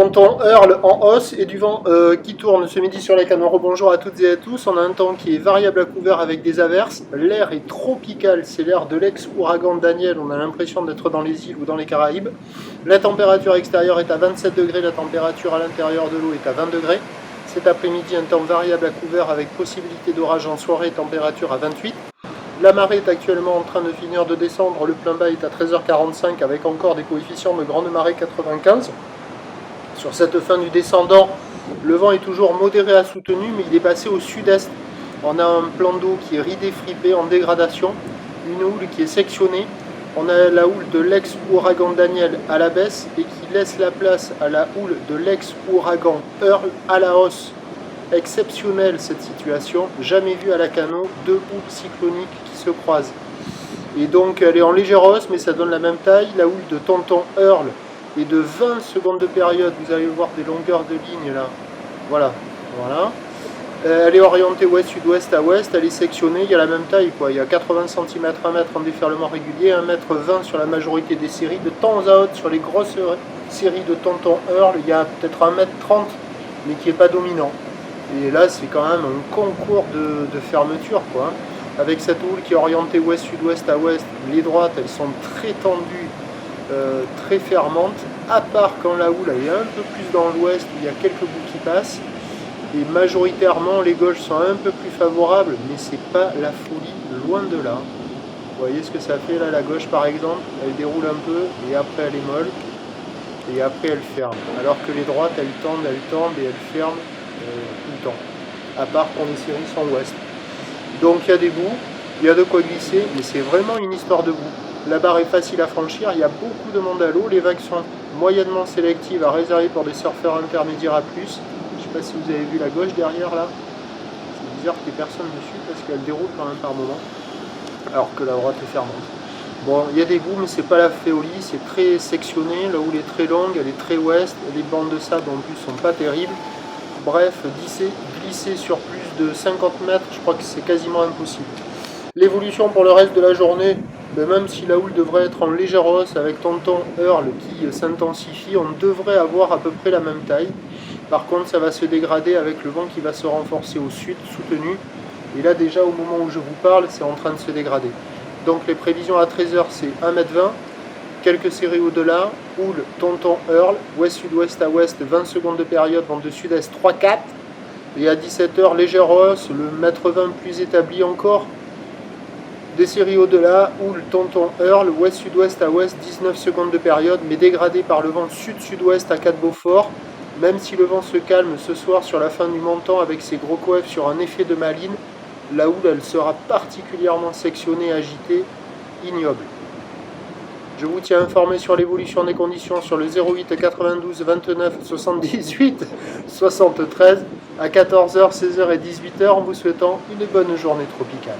Tonton Earl en hausse et du vent qui tourne ce midi sur les canaux. Rebonjour à toutes et à tous. On a un temps qui est variable à couvert avec des averses. L'air est tropical, c'est l'air de l'ex-ouragan Daniel. On a l'impression d'être dans les îles ou dans les Caraïbes. La température extérieure est à 27 degrés, la température à l'intérieur de l'eau est à 20 degrés. Cet après-midi, un temps variable à couvert avec possibilité d'orage en soirée, température à 28. La marée est actuellement en train de finir de descendre. Le plein bas est à 13h45 avec encore des coefficients de grande marée 95. Sur cette fin du descendant, le vent est toujours modéré à soutenu, mais il est passé au sud-est. On a un plan d'eau qui est ridé, fripé, en dégradation, une houle qui est sectionnée. On a la houle de l'ex-ouragan Daniel à la baisse et qui laisse la place à la houle de l'ex-ouragan Earl à la hausse. Exceptionnelle cette situation, jamais vue à la Cano, deux houles cycloniques qui se croisent. Et donc elle est en légère hausse, mais ça donne la même taille. La houle de Tonton Earl est de 20 secondes de période, vous allez voir des longueurs de ligne là. Voilà. Elle est orientée ouest-sud-ouest à ouest, elle est sectionnée, il y a la même taille quoi. Il y a 80 cm, 1 mètre en déferlement régulier, 1,20 m sur la majorité des séries. De temps à autre, sur les grosses séries de Tonton Earl, il y a peut-être 1,30 m, mais qui n'est pas dominant. Et là, c'est quand même un concours de fermeture, quoi. Avec cette houle qui est orientée ouest-sud-ouest à ouest, les droites, elles sont très tendues, très fermantes, à part quand la houle est un peu plus dans l'ouest, où il y a quelques bouts qui passent. Et majoritairement, les gauches sont un peu plus favorables, mais c'est pas la folie, loin de là. Vous voyez ce que ça fait là, la gauche par exemple, elle déroule un peu, et après elle est molle, et après elle ferme. Alors que les droites, elles tendent et elles ferment tout le temps, à part quand les séries sont ouest. Donc il y a des bouts, il y a de quoi glisser, mais c'est vraiment une histoire de bout. La barre est facile à franchir, il y a beaucoup de monde à l'eau, les vagues sont moyennement sélectives à réserver pour des surfeurs intermédiaires à plus. Je ne sais pas si vous avez vu la gauche derrière là, c'est bizarre qu'il n'y ait personne dessus parce qu'elle déroule quand même par moment, alors que la droite est fermante. Bon, il y a des bouts, mais c'est pas la féolie, c'est très sectionné, la houle est très longue, elle est très ouest, les bandes de sable en plus sont pas terribles. Bref, glisser sur plus de 50 mètres, je crois que c'est quasiment impossible. L'évolution pour le reste de la journée, même si la houle devrait être en légère hausse avec Tonton Earl qui s'intensifie, on devrait avoir à peu près la même taille. Par contre, ça va se dégrader avec le vent qui va se renforcer au sud, soutenu. Et là, déjà, au moment où je vous parle, c'est en train de se dégrader. Donc les prévisions à 13h, c'est 1,20 m. Quelques séries au-delà, houle Tonton Earl, ouest-sud-ouest à ouest, 20 secondes de période, vent de sud-est 3-4. Et à 17h, légère hausse, le 1,20 m plus établi encore. Des séries au-delà, houle Tonton Earl, ouest-sud-ouest à ouest, 19 secondes de période, mais dégradé par le vent sud-sud-ouest à 4 Beaufort. Même si le vent se calme ce soir sur la fin du montant avec ses gros coefs sur un effet de maline, la houle elle sera particulièrement sectionnée, agitée, ignoble. Je vous tiens informé sur l'évolution des conditions sur le 08 92 29 78 73 à 14h, 16h et 18h en vous souhaitant une bonne journée tropicale.